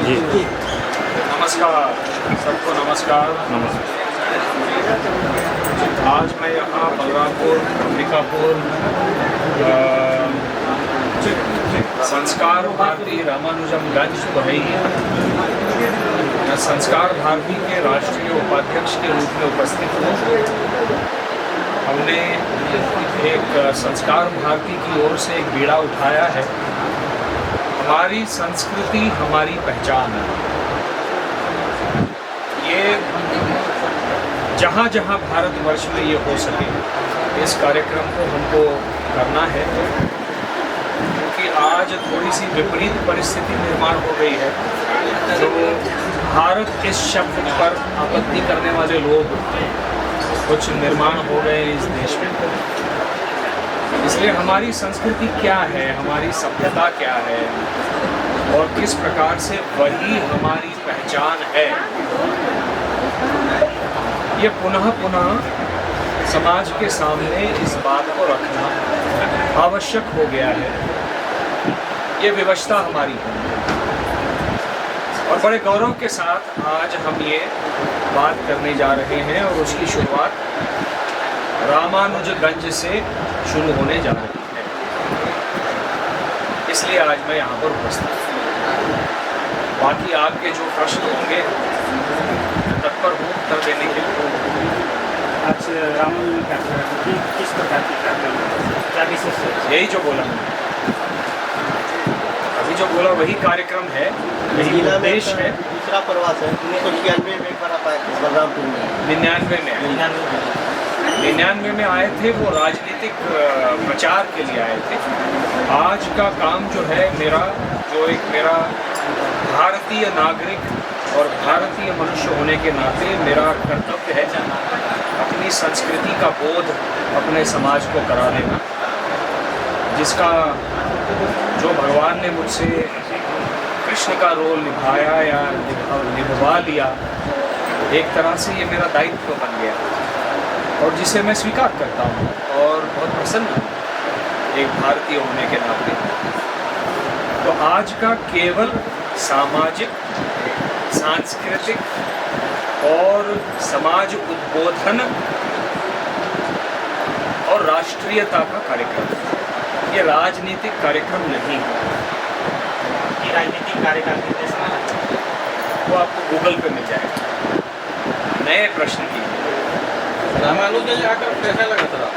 जी नमस्कार सबको, नमस्कार। आज मैं यहाँ बलरामपुर, अंबिकापुर संस्कार भारती रामानुजम गंज तो है ही, संस्कार भारती के राष्ट्रीय उपाध्यक्ष के रूप में उपस्थित हूँ। हमने एक संस्कार भारती की ओर से एक बीड़ा उठाया है। हमारी संस्कृति हमारी पहचान है। ये जहाँ जहाँ भारतवर्ष में ये हो सके इस कार्यक्रम को हमको करना है, क्योंकि आज थोड़ी सी विपरीत परिस्थिति निर्माण हो गई है। जो भारत इस शब्द पर आपत्ति करने वाले लोग कुछ निर्माण हो गए इस देश में। इसलिए हमारी संस्कृति क्या है, हमारी सभ्यता क्या है और किस प्रकार से वही हमारी पहचान है, ये पुनः पुनः समाज के सामने इस बात को रखना आवश्यक हो गया है। ये विवशता हमारी है और बड़े गौरव के साथ आज हम ये बात करने जा रहे हैं और उसकी शुरुआत रामानुजगंज से शुरू होने जा रही है। इसलिए आज मैं यहाँ पर उपस्थित हूँ। बाकी आपके जो प्रश्न होंगे तत्पर हूँ उत्तर देने के लिए। आज रामानुजन किस प्रकार की क्या विशेष है? यही जो बोला मैंने अभी, जो बोला वही कार्यक्रम है, यही उद्देश्य है। दूसरा प्रवास है 1991 में बना पाए बलरामपुर में, 99 में आए थे। वो राजनीतिक प्रचार के लिए आए थे। आज का काम जो है मेरा भारतीय नागरिक और भारतीय मनुष्य होने के नाते मेरा कर्तव्य है अपनी संस्कृति का बोध अपने समाज को करा देना, जिसका जो भगवान ने मुझसे कृष्ण का रोल निभाया या निभा लिया, एक तरह से ये मेरा दायित्व बन गया और जिसे मैं स्वीकार करता हूँ और बहुत प्रसन्न हूँ एक भारतीय होने के नाते। तो आज का केवल सामाजिक, सांस्कृतिक और समाज उद्बोधन और राष्ट्रीयता का कार्यक्रम, ये राजनीतिक कार्यक्रम नहीं है। ये राजनीतिक कार्यक्रम वो आपको गूगल पे मिल जाएगा। नए प्रश्न की रामानुजगंज आकर कैसा लगा था?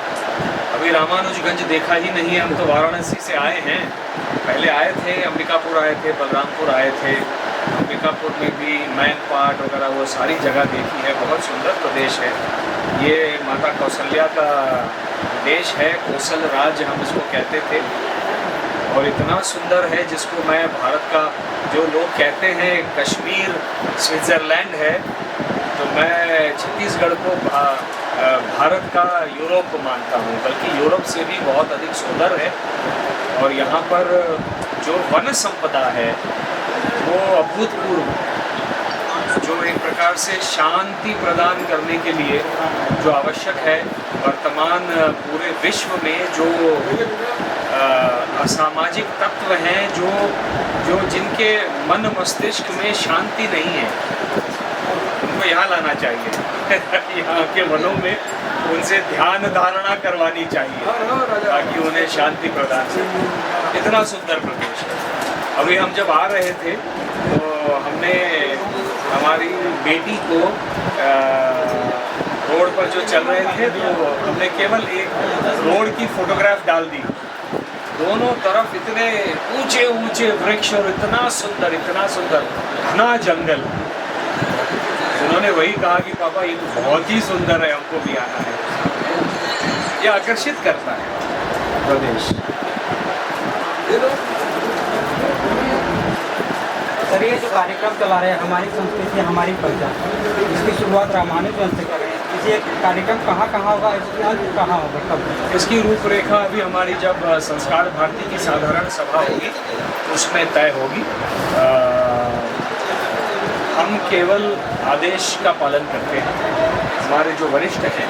अभी रामानुजगंज देखा ही नहीं है। हम तो वाराणसी से आए हैं, पहले आए थे, अंबिकापुर आए थे, बलरामपुर आए थे। अंबिकापुर में भी मैनपाट वगैरह वो सारी जगह देखी है। बहुत सुंदर प्रदेश है ये। माता कौशल्या का देश है, कौशल राज्य हम इसको कहते थे। और इतना सुंदर है जिसको मैं भारत का, जो लोग कहते हैं कश्मीर स्विट्ज़रलैंड है, तो मैं छत्तीसगढ़ को भारत का यूरोप मानता हूँ, बल्कि यूरोप से भी बहुत अधिक सुंदर है। और यहाँ पर जो वन संपदा है वो अभूतपूर्व, जो एक प्रकार से शांति प्रदान करने के लिए जो आवश्यक है। वर्तमान पूरे विश्व में जो असामाजिक तत्व हैं, जो जिनके मन मस्तिष्क में शांति नहीं है, उनको यहाँ लाना चाहिए। यहाँ के वनों में उनसे ध्यान धारणा करवानी चाहिए ताकि उन्हें शांति प्रदान हो। इतना सुंदर प्रदेश है। अभी हम जब आ रहे थे तो हमने हमारी बेटी को रोड पर जो चल रहे थे तो हमने केवल एक रोड की फोटोग्राफ डाल दी। दोनों तरफ इतने ऊंचे ऊंचे वृक्ष और इतना सुंदर घना जंगल। उन्होंने वही कहा कि पापा ये तो बहुत ही सुंदर है, हमको भी आना है। ये आकर्षित करता है प्रदेश। सर, ये जो कार्यक्रम चला रहे हैं हमारी संस्कृति हमारी पहचान, इसकी शुरुआत रामानुजगंज से कर रहे हैं। इसे कार्यक्रम कहाँ होगा, कहाँ होगा, कब? इसकी रूपरेखा अभी हमारी जब संस्कार भारती की साधारण सभा होगी उसमें तय होगी। हम केवल आदेश का पालन करते हैं। हमारे जो वरिष्ठ हैं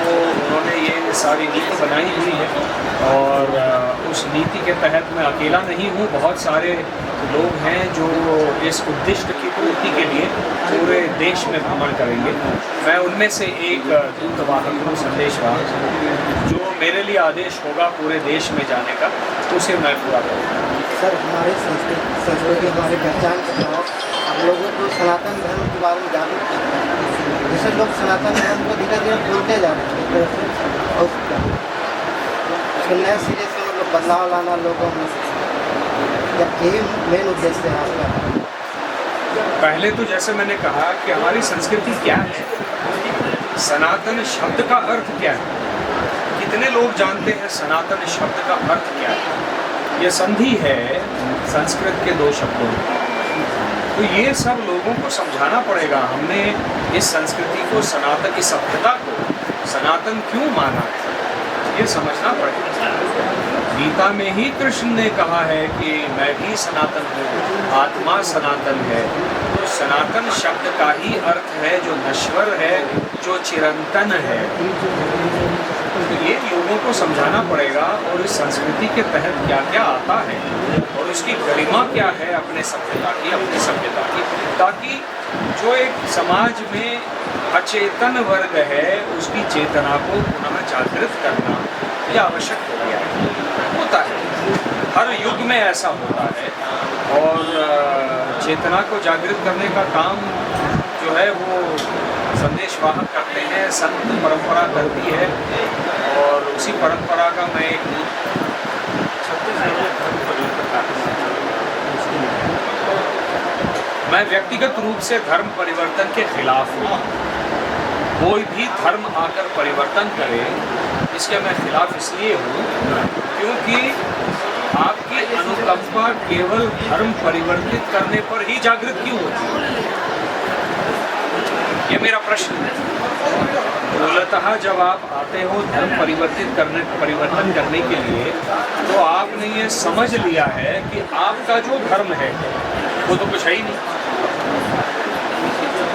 उन्होंने ये सारी नीति बनाई हुई है और उस नीति के तहत मैं अकेला नहीं हूँ, बहुत सारे लोग हैं जो इस उद्दिष्ट की पूर्ति के लिए पूरे देश में भ्रमण करेंगे। मैं उनमें से एक दूतवाहक हूँ, संदेशवाहक, जो मेरे लिए आदेश होगा पूरे देश में जाने का, उसे मैं पूरा करूँगा। सर, हमारी संस्कृति हमारी पहचान के खिलाफ आप लोगों को सनातन धर्म के बारे में जागरूक करना है। जैसे लोग सनातन धर्म को धीरे धीरे भूलते जा रहे हैं, एक तरह से और उसको नए सिरे से मतलब बदलाव लाना लोगों में, यही मेन उद्देश्य है आपका। पहले तो जैसे मैंने कहा कि हमारी संस्कृति क्या है, सनातन शब्द का अर्थ क्या है, कितने लोग जानते हैं सनातन शब्द का अर्थ क्या है? यह संधि है संस्कृत के दो शब्दों में, तो ये सब लोगों को समझाना पड़ेगा। हमने इस संस्कृति को, सनातन की सभ्यता को सनातन क्यों माना है, ये समझना पड़ेगा। गीता में ही कृष्ण ने कहा है कि मैं भी सनातन हूँ, आत्मा सनातन है। तो सनातन शब्द का ही अर्थ है जो नश्वर है, जो चिरंतन है। तो ये लोगों को समझाना पड़ेगा और इस संस्कृति के तहत क्या क्या आता है और उसकी गरिमा क्या है अपने सभ्यता की, ताकि जो एक समाज में अचेतन वर्ग है उसकी चेतना को पुनः जागृत करना यह आवश्यक हो गया है, होता है हर युग में ऐसा होता है। और चेतना को जागृत करने का काम जो है वो संदेशवाहक करते हैं, संत परंपरा करती है और उसी परंपरा का मैं एक मैं व्यक्तिगत रूप से धर्म परिवर्तन के खिलाफ हूँ। कोई भी धर्म आकर परिवर्तन करे, इसके मैं खिलाफ इसलिए हूँ क्योंकि आपकी अनुकंपा केवल धर्म परिवर्तित करने पर ही जागृत क्यों होती है, ये मेरा प्रश्न है। मूलतः जब आप आते हो धर्म परिवर्तन करने के लिए, तो आपने ये समझ लिया है कि आपका जो धर्म है वो तो कुछ है ही नहीं,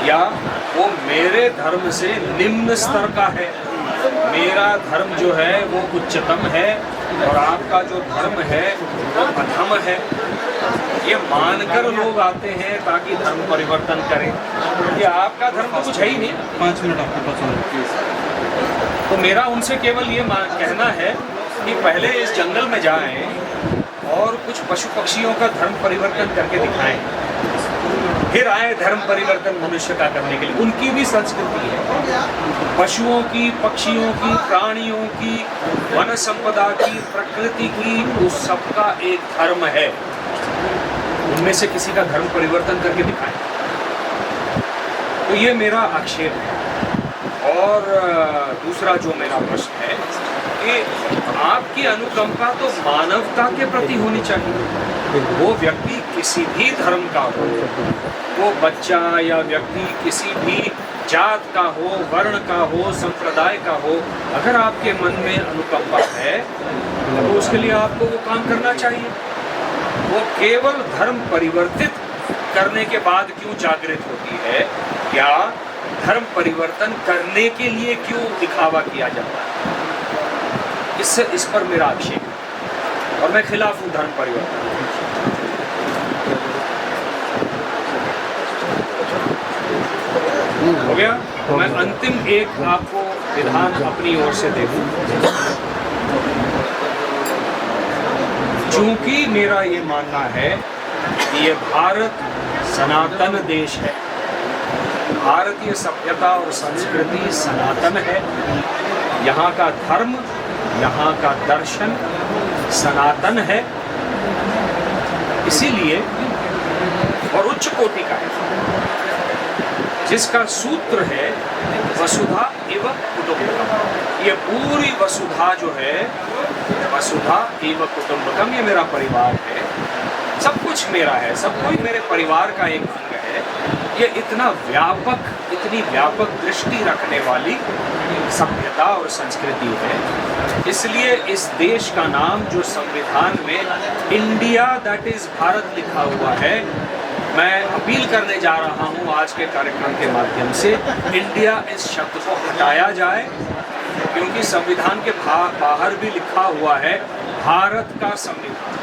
या वो मेरे धर्म से निम्न स्तर का है, मेरा धर्म जो है वो उच्चतम है और आपका जो धर्म है वो अधम है। ये मानकर लोग आते हैं ताकि धर्म परिवर्तन करें, कि आपका धर्म तो कुछ है ही नहीं। 5 मिनट आपके पास। तो मेरा उनसे केवल ये कहना है कि पहले इस जंगल में जाएं और कुछ पशु पक्षियों का धर्म परिवर्तन करके दिखाएं, फिर आए धर्म परिवर्तन मनुष्य का करने के लिए। उनकी भी संस्कृति है, पशुओं की, पक्षियों की, प्राणियों की, वन संपदा की, प्रकृति की, उस सबका एक धर्म है। उनमें से किसी का धर्म परिवर्तन करके दिखाएं। तो ये मेरा आक्षेप है। और दूसरा जो मेरा प्रश्न है कि आपकी अनुकंपा तो मानवता के प्रति होनी चाहिए। वो व्यक्ति किसी भी धर्म का हो, वो बच्चा या व्यक्ति किसी भी जात का हो, वर्ण का हो, संप्रदाय का हो, अगर आपके मन में अनुकंपा है तो उसके लिए आपको वो काम करना चाहिए। वो केवल धर्म परिवर्तित करने के बाद क्यों जागृत होती है, या धर्म परिवर्तन करने के लिए क्यों दिखावा किया जाता है, इस पर मेरा आक्षेप है और मैं खिलाफ हूँ धर्म परिवर्तन। हो गया? मैं अंतिम एक आपको विधान अपनी ओर से दे दूं। चूंकि मेरा ये मानना है कि ये भारत सनातन देश है, भारतीय सभ्यता और संस्कृति सनातन है, यहाँ का धर्म, यहाँ का दर्शन सनातन है, इसीलिए और उच्च कोटि का है, जिसका सूत्र है वसुधा एवं कुटुंबकम। ये पूरी वसुधा जो है, वसुधा एवं कुटुंबकम, ये मेरा परिवार है, सब कुछ मेरा है, सब कोई मेरे परिवार का एक अंग है। ये इतना व्यापक, इतनी व्यापक दृष्टि रखने वाली सभ्यता और संस्कृति है। इसलिए इस देश का नाम जो संविधान में इंडिया दैट इज भारत लिखा हुआ है, मैं अपील करने जा रहा हूं आज के कार्यक्रम के माध्यम से, इंडिया इस शब्द को हटाया जाए क्योंकि संविधान के बाहर भी लिखा हुआ है भारत का संविधान,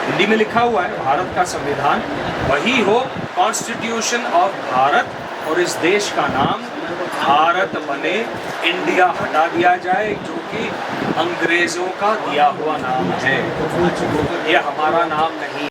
हिंदी में लिखा हुआ है भारत का संविधान, वही हो कॉन्स्टिट्यूशन ऑफ भारत, और इस देश का नाम भारत बने, इंडिया हटा दिया जाए जो कि अंग्रेजों का दिया हुआ नाम है, ये हमारा नाम नहीं।